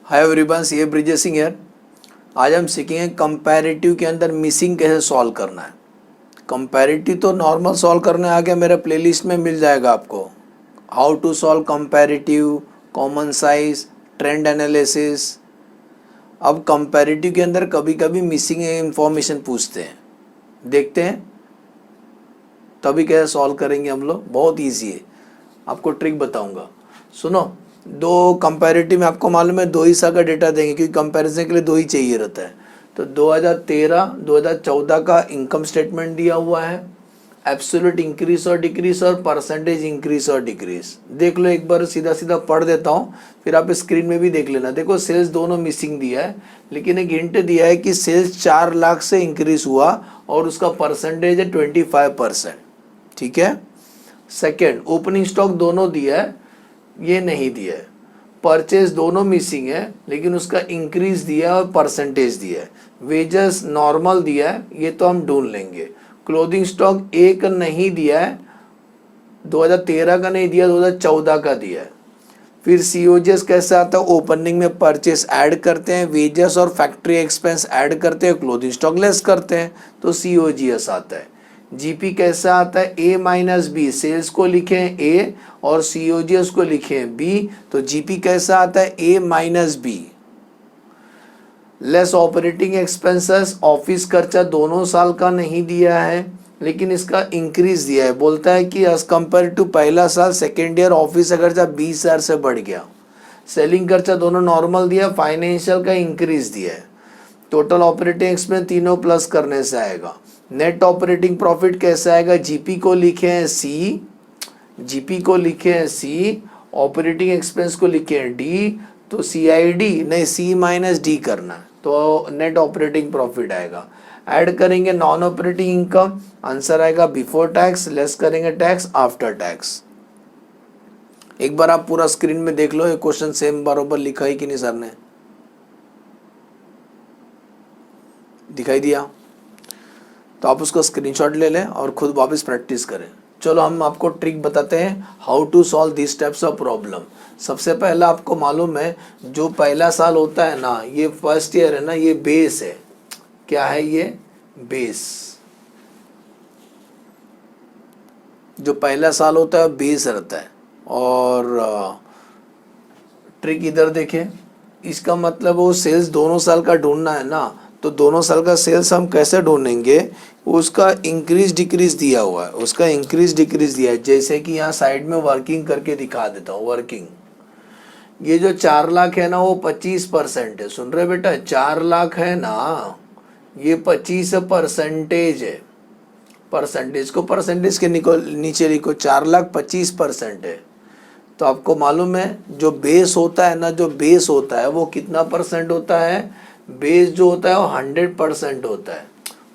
Hi everyone, ये ब्रिजेश सिंह है। आज हम सीखेंगे कंपैरेटिव के अंदर मिसिंग कैसे सॉल्व करना है। कंपैरेटिव तो नॉर्मल सॉल्व करने आ गया, मेरे प्लेलिस्ट में मिल जाएगा आपको। How to solve comparative, common size, trend analysis. अब कंपैरेटिव के अंदर कभी कभी मिसिंग इंफॉर्मेशन पूछते हैं, देखते हैं तभी कैसे सॉल्व करेंगे हम लोग। बहुत ईजी है, आपको ट्रिक बताऊंगा। सुनो, दो कंपैरेटिव में आपको मालूम है 2 ही साल का डेटा देंगे, क्योंकि कंपैरिजन के लिए 2 ही चाहिए रहता है। तो 2013 2014 का इनकम स्टेटमेंट दिया हुआ है, एब्सोल्यूट इंक्रीज और डिक्रीज और परसेंटेज इंक्रीज और डिक्रीज। देख लो, एक बार सीधा सीधा पढ़ देता हूँ, फिर आप स्क्रीन में भी देख लेना। देखो, सेल्स दोनों मिसिंग दिया है, लेकिन एक हिंट दिया है कि सेल्स 4 लाख से इंक्रीज हुआ और उसका परसेंटेज है 25%। ठीक है। सेकेंड, ओपनिंग स्टॉक दोनों दिया है, ये नहीं दिया है। परचेज दोनों मिसिंग है, लेकिन उसका इंक्रीज दिया है और परसेंटेज दिया है। वेजेस नॉर्मल दिया है, ये तो हम ढूंढ लेंगे। क्लोथिंग स्टॉक एक नहीं दिया है, 2013 का नहीं दिया, 2014 का दिया है। फिर सीओजीएस कैसे आता है, ओपनिंग में परचेस ऐड करते हैं, वेजेस और फैक्ट्री एक्सपेंस ऐड करते हैं, क्लोथिंग स्टॉक लेस करते हैं, तो सीओजीएस आता है। जीपी कैसा आता है, ए माइनस बी। सेल्स को लिखें ए और सीओजीएस को लिखें बी, तो जीपी कैसा आता है, a minus b. Less operating expenses, office खर्चा दोनों साल का नहीं दिया है, लेकिन इसका इंक्रीज दिया है। बोलता है कि एज कंपेयर टू पहला साल सेकेंड ईयर ऑफिस का खर्चा 20,000 से बढ़ गया। सेलिंग खर्चा दोनों नॉर्मल दिया, फाइनेंशियल का इंक्रीज दिया है। टोटल ऑपरेटिंग एक्सपेंस तीनों प्लस करने से आएगा। नेट ऑपरेटिंग प्रॉफिट कैसे आएगा, जीपी को लिखे हैं सी, जीपी को लिखे हैं सी, ऑपरेटिंग एक्सपेंस को लिखे हैं डी, तो सी आई डी नहीं, सी माइनस डी करना, तो नेट ऑपरेटिंग प्रॉफिट आएगा। ऐड करेंगे नॉन ऑपरेटिंग इनकम, आंसर आएगा बिफोर टैक्स, लेस करेंगे टैक्स आफ्टर टैक्स। एक बार आप पूरा स्क्रीन में देख लो, ये क्वेश्चन सेम बराबर लिखा है कि नहीं सर ने, दिखाई दिया? तो आप उसको स्क्रीनशॉट ले लें और खुद वापस प्रैक्टिस करें। चलो हम आपको ट्रिक बताते हैं, how to solve this types of problem. सबसे पहला आपको मालूम है, जो पहला साल होता है ना, ये फर्स्ट ईयर है ना, ये बेस है। क्या है ये? बेस। जो पहला साल होता है बेस रहता है। और ट्रिक इधर देखें, इसका मतलब वो सेल्स दोनों साल का ढूंढना है ना, तो दोनों साल का सेल्स हम कैसे ढूंढेंगे, उसका इंक्रीज डिक्रीज दिया हुआ है, उसका इंक्रीज डिक्रीज दिया है। जैसे कि यहाँ साइड में वर्किंग करके दिखा देता हूँ। वर्किंग, ये जो 4 लाख है ना, वो 25% है। सुन रहे बेटा, 4 लाख है ना, ये 25% है। परसेंटेज को परसेंटेज के नीचे लिखो, 4 लाख 25% है। तो आपको मालूम है, जो बेस होता है ना, जो बेस होता है वो कितना परसेंट होता है? बेस जो होता है वो 100% होता है।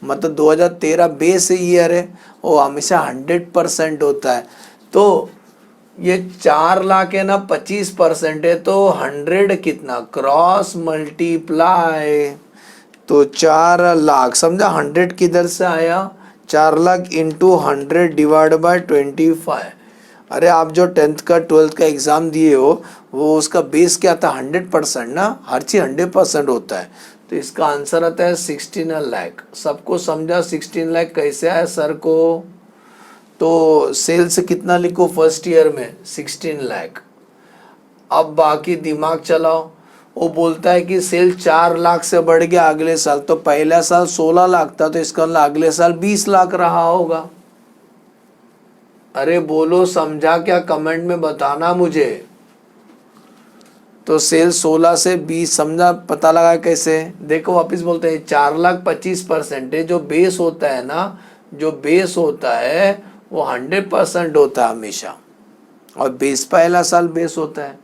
मतलब 2013 बेस ईयर है, वो हमेशा 100% होता है। तो ये 4 लाख है ना, 25% है, तो 100 कितना, क्रॉस मल्टीप्लाई, तो 4 लाख, समझा? 100 किधर से आया, 4 लाख इंटू 100 डिवाइड बाय 25। अरे आप जो 10th का 12th का एग्ज़ाम दिए हो, वो उसका बेस क्या था? 100% ना, हर चीज़ 100% होता है। तो इसका आंसर आता है 16 लाख। सबको समझा 16 लाख कैसे आया सर को? तो सेल्स कितना लिखो फर्स्ट ईयर में? 16 लाख। अब बाकी दिमाग चलाओ। वो बोलता है कि सेल 4 लाख से बढ़ गया अगले साल, तो पहला साल 16 लाख था, तो इसका अगले साल 20 लाख रहा होगा। अरे बोलो, समझा क्या? कमेंट में बताना मुझे। तो सेल 16 से 20, समझा? पता लगा कैसे? देखो वापस बोलते हैं, 4 लाख 25% है। जो बेस होता है ना, जो बेस होता है वो 100% होता है हमेशा, और बेस पहला साल बेस होता है।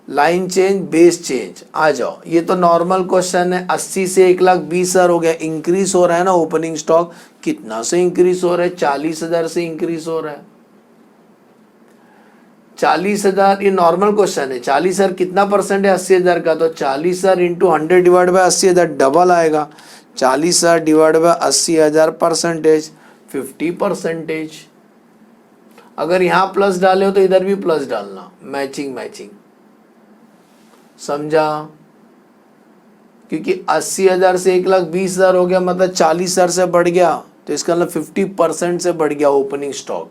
Line change, base change. आ जाओ, ये तो नॉर्मल क्वेश्चन है। 80 से 1,20,000 हो गया, इंक्रीज हो रहा है ना ओपनिंग स्टॉक। कितना से इंक्रीज हो रहा है? 40,000 से इंक्रीज हो रहा है। 40,000, ये नॉर्मल क्वेश्चन है। 40,000 कितना परसेंट है 80,000 का? तो 40,000 इंटू 100 डिवाइड बाय 80,000, डबल आएगा। 40,000 डिवाइड बाय 80,000 परसेंटेज 50%। अगर यहाँ प्लस डाले हो तो इधर भी प्लस डालना, मैचिंग मैचिंग। समझा? क्योंकि 80,000 से 1,20,000 हो गया, मतलब 40,000 से बढ़ गया, तो इसका मतलब 50% से बढ़ गया ओपनिंग स्टॉक।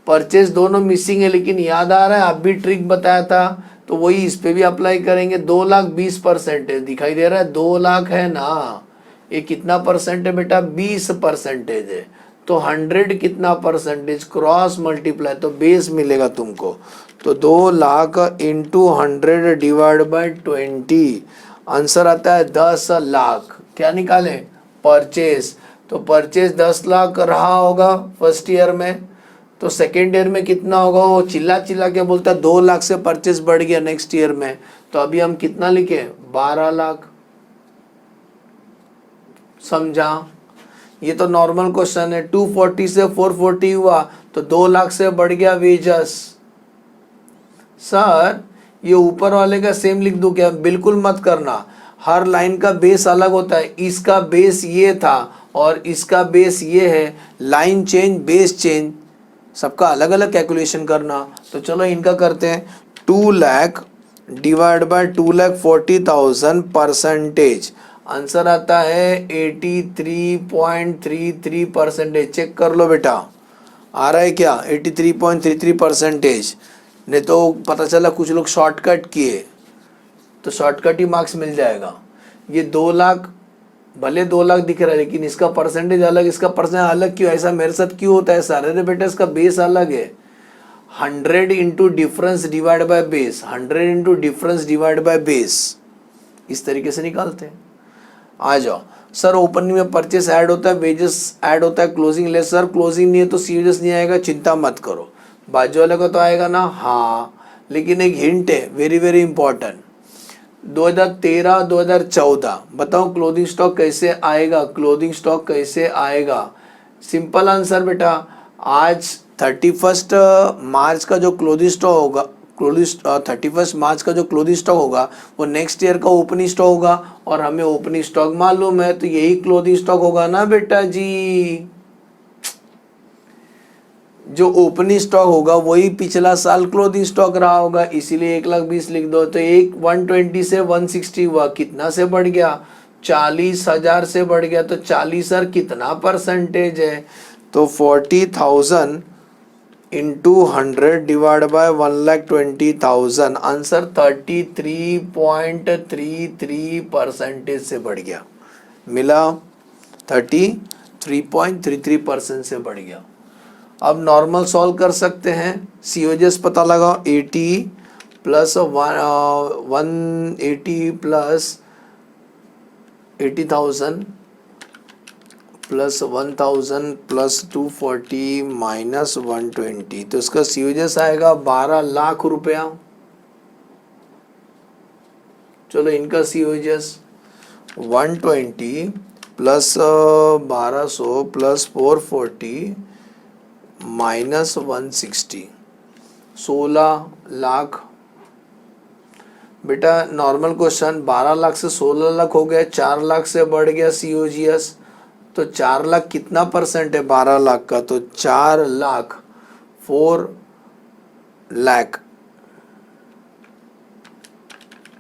परचेज दोनों मिसिंग है, लेकिन याद आ रहा है, आप भी ट्रिक बताया था, तो वही इस पे भी अप्लाई करेंगे। 2,20,000 है, दिखाई दे रहा है 2 लाख है ना, ये कितना परसेंट है बेटा, 20% है। तो 100 कितना परसेंटेज, क्रॉस मल्टीप्लाई, तो बेस मिलेगा तुमको। तो 2 lakh into 100 divide by 20, answer आता है 10 लाख। क्या निकाले, परचेज। तो परचेज 10 लाख रहा होगा फर्स्ट ईयर में, तो सेकेंड ईयर में कितना होगा, वो चिल्ला चिल्ला के बोलता है 2 लाख से परचेज बढ़ गया नेक्स्ट ईयर में, तो अभी हम कितना लिखे, 12 लाख। समझा, ये तो नॉर्मल क्वेश्चन है। 240 से 440 हुआ, तो 2 लाख से बढ़ गया वेजस। सर ये ऊपर वाले का सेम लिख दूं क्या, बिल्कुल मत करना, हर लाइन का बेस अलग होता है। इसका बेस ये था और इसका बेस ये है, लाइन चेंज बेस चेंज, सबका अलग अलग कैलकुलेशन करना। तो चलो इनका करते हैं। 2 lakh divide by 2,40,000 percentage, answer आता है 83.33%। चेक कर लो बेटा, आ रहा है क्या 83.33%। नहीं तो पता चला कुछ लोग शॉर्टकट किए, तो शॉर्टकट ही मार्क्स मिल जाएगा। ये 2 लाख, भले 2 लाख दिख रहा है, लेकिन इसका परसेंटेज अलग, इसका परसेंटेज अलग क्यों, ऐसा मेरे साथ क्यों होता है सर? अरे बेटा इसका बेस अलग है। 100 into difference divide by base, 100 into difference divide by base, इस तरीके से निकालते हैं। आ जाओ सर, ओपनिंग में परचेस ऐड होता है, वेजेस ऐड होता है, क्लोजिंग लेस। सर क्लोजिंग नहीं है तो सीरियस नहीं आएगा, चिंता मत करो। बाजू वाले का तो आएगा ना, हाँ, लेकिन एक हिंट है, वेरी वेरी इंपॉर्टेंट। 2013-2014 बताओ क्लोथिंग स्टॉक कैसे आएगा, क्लोथिंग स्टॉक कैसे आएगा? सिंपल आंसर बेटा, आज 31 मार्च का जो क्लोथिंग स्टॉक होगा, 31 मार्च का जो क्लोथिंग स्टॉक होगा वो नेक्स्ट ईयर का ओपनिंग स्टॉक होगा, और हमें ओपनिंग स्टॉक मालूम है, तो यही क्लोथिंग स्टॉक होगा ना बेटा जी। जो ओपनिंग स्टॉक होगा वही पिछला साल क्लोथिंग स्टॉक रहा होगा, इसीलिए 1,20,000 लिख दो। तो 120 से 160 हुआ, कितना से बढ़ गया, 40,000 से बढ़ गया। तो 40 सर कितना परसेंटेज है, तो 40,000 इंटू 100 डिवाइड बाय 1,20,000, आंसर 33.33% से बढ़ गया, मिला 33.33% से बढ़ गया। अब नॉर्मल सॉल्व कर सकते हैं, सीओजेस पता लगाओ, 80 plus 180 plus 80,000 plus 1,000 plus 240 minus 120, तो इसका सीओजेस आएगा 12 लाख रुपया। चलो इनका सीओजेस 120 प्लस 1200 प्लस 440 माइनस 160, 16 लाख। बेटा नॉर्मल क्वेश्चन, 12 लाख से 16 लाख हो गया, 4 लाख से बढ़ गया सीओजीएस, तो 4 लाख कितना परसेंट है 12 लाख का, तो 4 lakh 4 lakh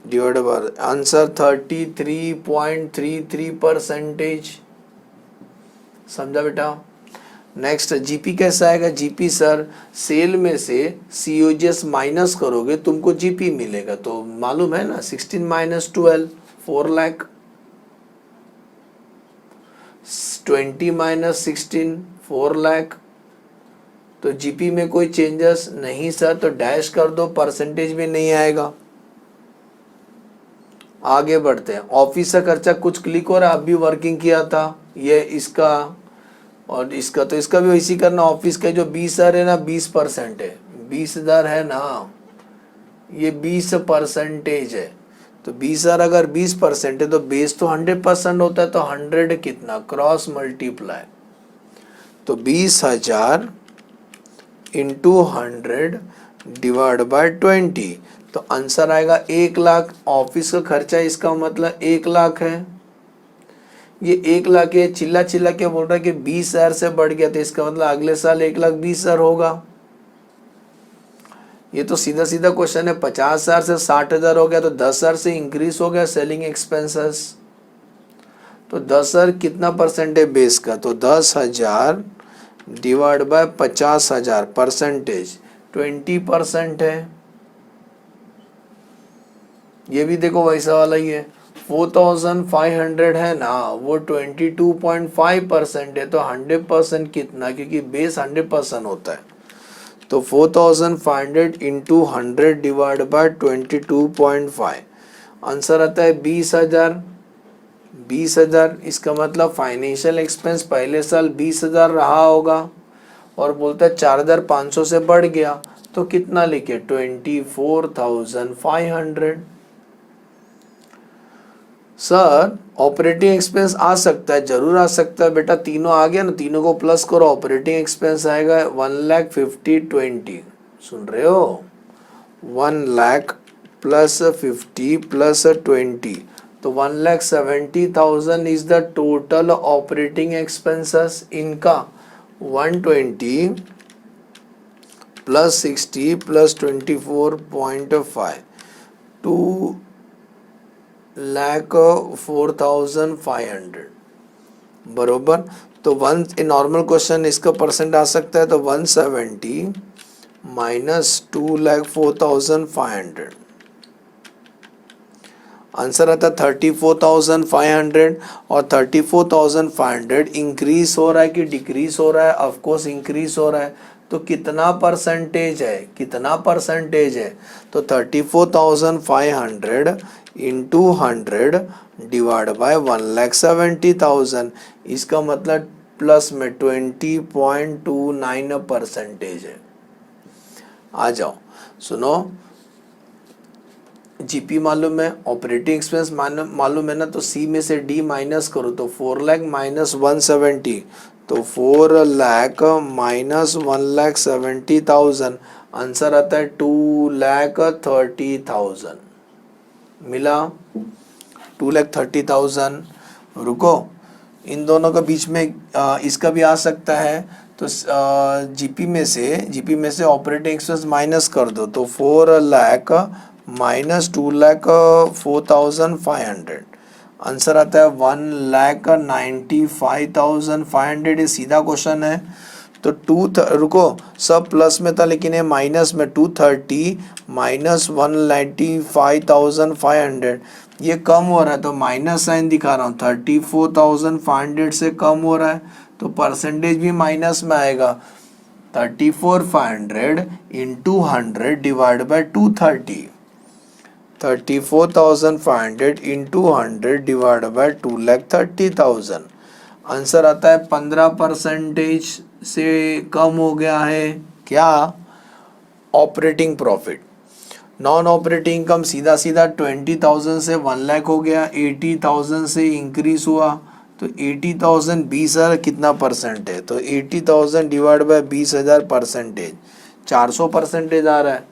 divide by answer 33.33%। समझा बेटा। नेक्स्ट जीपी कैसा आएगा, जीपी सर सेल में से सीओजीएस माइनस करोगे तुमको जीपी मिलेगा, तो मालूम है ना 16 माइनस 12 4 लाख, 20 माइनस 16 4 लाख। तो जीपी में कोई चेंजेस नहीं सर, तो डैश कर दो, परसेंटेज में नहीं आएगा। आगे बढ़ते हैं, ऑफिस का खर्चा कुछ क्लिक हो रहा है, अभी वर्किंग किया था, ये इसका और इसका, तो इसका भी वैसी करना। ऑफिस का जो 20,000 है ना, 20% है, 20,000 है ना, ये 20% है, तो 20,000 अगर 20% है तो बेस तो 100% होता है, तो 100 कितना, क्रॉस मल्टीप्लाई, तो 20,000 इंटू 100 डिवाइड बाय 20, तो आंसर आएगा 1 लाख। ऑफिस का खर्चा इसका मतलब 1 लाख है, ये 1 लाख है, चिल्ला चिल्ला के बोल रहा है कि 20,000 से बढ़ गया, तो इसका मतलब अगले साल 1,20,000 होगा। ये तो सीधा सीधा क्वेश्चन है। 50,000 से 60,000 हो गया तो 10,000 से इंक्रीज हो गया सेलिंग एक्सपेंसेस। तो 10,000 कितना परसेंट है बेस का, तो 10,000 डिवाइड बाय 50,000 परसेंटेज 20% है। ये भी देखो वैसा वाला ही है। 4,500 है ना, वो 22.5% है, तो 100% कितना, क्योंकि बेस 100% होता है। तो 4,500 इंटू 100 डिवाइड बाय 22.5, आंसर आता है 20,000। 20,000, इसका मतलब फाइनेंशियल एक्सपेंस पहले साल 20,000 रहा होगा, और बोलता है 4,500 से बढ़ गया, तो कितना लिखे 24,500। सर ऑपरेटिंग एक्सपेंस आ सकता है, जरूर आ सकता है बेटा, तीनों आ गया ना, तीनों को प्लस करो, ऑपरेटिंग एक्सपेंस आएगा 1,50,20। सुन रहे हो, 1,00,000 प्लस 50 प्लस 20, तो 1,70,000 is the total operating expenses इनका। 120 प्लस 60 प्लस 24.5, 2,04,500 बरोबर। तो वन नॉर्मल क्वेश्चन इसका परसेंट आ सकता है, तो 170 माइनस 2,04,500, आंसर आता है 34,500। और 34,500 इंक्रीज हो रहा है कि डिक्रीज हो रहा है, ऑफ कोर्स इंक्रीज हो रहा है। तो कितना परसेंटेज है, कितना परसेंटेज है, तो 34,500 इंटू 100 डिवाइड बाय 1,70,000, इसका मतलब प्लस में 20.29% है। आ जाओ सुनो, जीपी मालूम है, ऑपरेटिंग एक्सपेंस मालूम है ना, तो सी में से डी माइनस करो, तो 4,00,000 माइनस 170, तो 4,00,000 माइनस 1,70,000, आंसर आता है 2,30,000। मिला 2,30,000। रुको, इन दोनों के बीच में इसका भी आ सकता है, तो जीपी में से ऑपरेटिंग एक्सपेंस माइनस कर दो, तो 4,00,000 माइनस 2,04,500, आंसर आता है 1,95,500। ये सीधा क्वेश्चन है। तो रुको, सब प्लस में था लेकिन ये माइनस में, 230 माइनस 1,95,500, ये कम हो रहा है, तो माइनस साइन दिखा रहा हूँ, 34,500 से कम हो रहा है, तो परसेंटेज भी माइनस में आएगा। 34,500 into 100 divide by 230, 34,500 into 100 divide by 2,30,000, answer आता है 15% से कम हो गया है क्या, operating profit. Non operating income सीधा सीधा 20,000 से 1,00,000 हो गया, 80,000 से इंक्रीज हुआ, तो 80,000 20,000 कितना परसेंट है, तो 80,000 डिवाइड बाय 20,000 परसेंटेज 400% आ रहा है।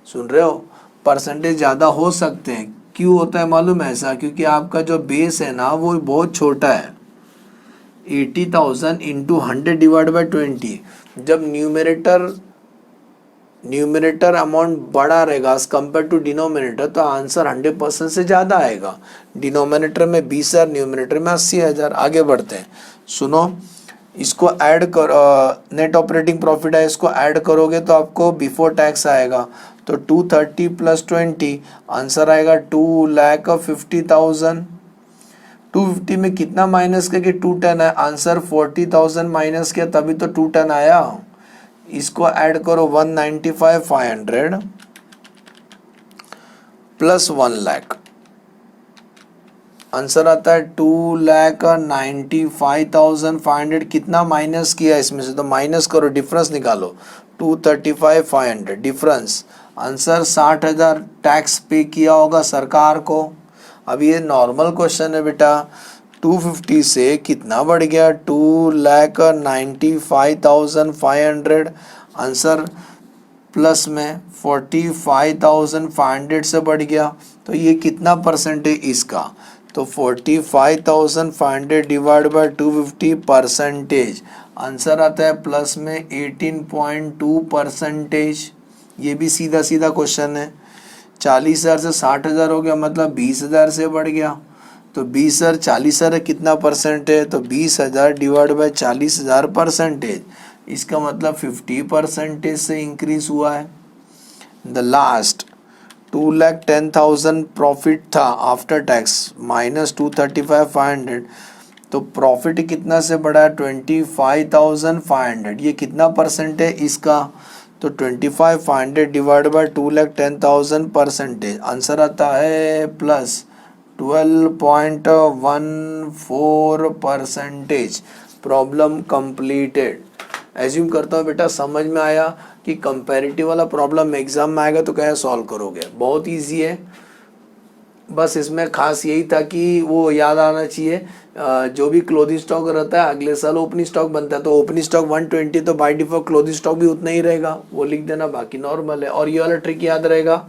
सुन रहे हो, परसेंटेज ज़्यादा हो सकते हैं, क्यों होता है मालूम है ऐसा, क्योंकि आपका जो बेस है ना वो बहुत छोटा है। 80,000 इंटू 100 डिवाइड बाई 20, जब न्यूमरेटर अमाउंट बड़ा रहेगा एज कम्पेयर टू डिनोमिनेटर, तो आंसर 100% से ज़्यादा आएगा। डिनोमिनेटर में 20,000, न्यूमरेटर में 80,000। आगे बढ़ते हैं, सुनो, इसको ऐड कर, नेट ऑपरेटिंग प्रॉफिट है, इसको ऐड करोगे तो आपको बिफोर टैक्स आएगा, तो 230 प्लस 20, आंसर आएगा 2,50,000। 250 में कितना माइनस करके 210 है, आंसर 40,000 माइनस किया तभी तो 210 आया। इसको ऐड करो 195,500 प्लस 1,00,000, आंसर आता है 2,95,500। कितना माइनस किया इसमें से, तो माइनस करो, डिफरेंस निकालो, 235,500 डिफरेंस, आंसर 60,000 टैक्स पे किया होगा सरकार को। अब ये नॉर्मल क्वेश्चन है बेटा, 250 से कितना बढ़ गया, 2,95,500, आंसर प्लस में 45,500 से बढ़ गया, तो ये कितना परसेंट है इसका, तो 45,500 डिवाइड बाय 250 परसेंटेज, आंसर आता है प्लस में 18.2%। ये भी सीधा सीधा क्वेश्चन है। 40,000 से 60,000 हो गया, मतलब 20,000 से बढ़ गया। तो 20,000 40,000 कितना परसेंट है, तो 20,000 डिवाइड बाय 40,000 परसेंटेज, इसका मतलब 50% से इंक्रीज हुआ है। द लास्ट 2,10,000 प्रॉफिट था आफ्टर टैक्स माइनस 235,500, तो प्रॉफिट कितना से बढ़ा है, 25,500। ये कितना परसेंट है इसका, तो 25,500 डिवाइड बाय 2,10,000 परसेंटेज, आंसर आता है प्लस 12.14%। Problem completed. एज्यूम करता हूँ बेटा समझ में आया कि कंपैरेटिव वाला प्रॉब्लम एग्जाम में आएगा तो कैसे सॉल्व करोगे। बहुत इजी है, बस इसमें खास यही था कि वो याद आना चाहिए, जो भी क्लोथिंग स्टॉक रहता है अगले साल ओपनिंग स्टॉक बनता है, तो ओपनिंग स्टॉक 120 तो बाय डिफॉल्ट क्लोथिंग स्टॉक भी उतना ही रहेगा, वो लिख देना, बाकी नॉर्मल है। और ये वाला ट्रिक याद रहेगा,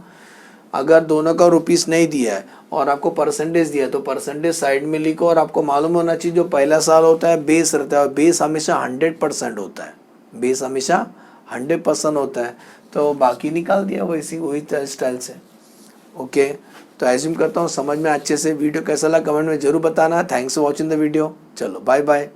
अगर दोनों का रुपीस नहीं दिया है और आपको परसेंटेज दिया है तो परसेंटेज साइड में लिखो, और आपको मालूम होना चाहिए जो पहला साल होता है बेस रहता है, और बेस हमेशा 100% होता है, बेस हमेशा 100% होता है, तो बाकी निकाल दिया वही स्टाइल से। ओके, तो एज्यूम करता हूँ समझ में अच्छे से। वीडियो कैसा लगा कमेंट में जरूर बताना। Thanks for watching the video. चलो बाय बाय।